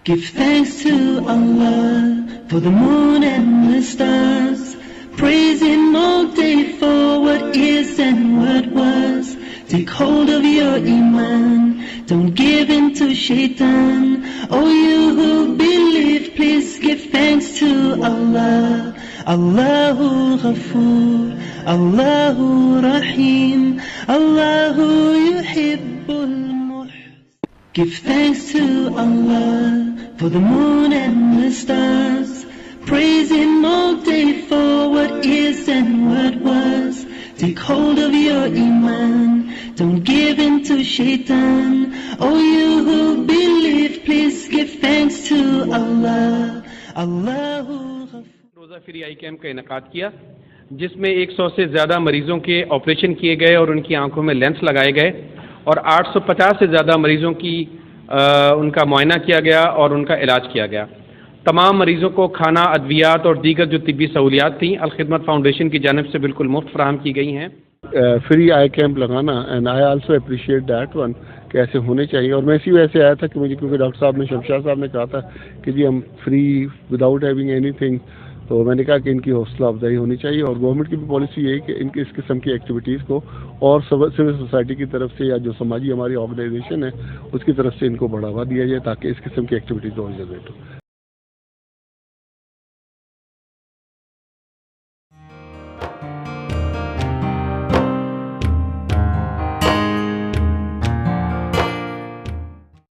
Give thanks to Allah for the moon and the stars. Praise Him all day for what is and what was. Take hold of your Iman, don't give in to Shaitan. Oh, you who believe, please give thanks to Allah. Allahu Ghafoor, Allahu Rahim, Allahu Yuhibbul Muhsin. Give thanks to Allah for the moon and the stars. Praise Him all day for what is and what was. Take hold of your Iman, don't give in to Shaitan. Oh, you who believe, please give thanks to Allah. Allahu Ghafoor. रोज़ा free आई camp का इनेकाद किया, जिसमें 100 से ज़्यादा मरीज़ों के operation किए गए और उनकी आंखों में लेंस लगाए गए और 850 से ज़्यादा मरीज़ों की उनका मुआयना किया गया और उनका इलाज किया गया। तमाम मरीज़ों को खाना, अद्वियात और दीगर जो तिब्बी सहूलियात थी अल-खिदमत फाउंडेशन की जानिब से बिल्कुल मुफ्त फराहम की गई हैं। फ्री आई कैंप लगाना and I also appreciate that one कि ऐसे होने चाहिए। और मैं इसी वजह से आया था कि मुझे, क्योंकि डॉक्टर साहब ने, शमशाद साहब ने कहा था कि जी हम फ्री विदाउट हैविंग एनीथिंग, तो मैंने कहा कि इनकी हौसला अफजाई होनी चाहिए। और गवर्नमेंट की भी पॉलिसी यही कि इनकी इस किस्म की एक्टिविटीज़ को और सिविल सोसाइटी की तरफ से या जो समाजी हमारी ऑर्गेनाइजेशन है उसकी तरफ से इनको बढ़ावा दिया जाए ताकि इस किस्म की एक्टिविटीज़ और जनरेट हो।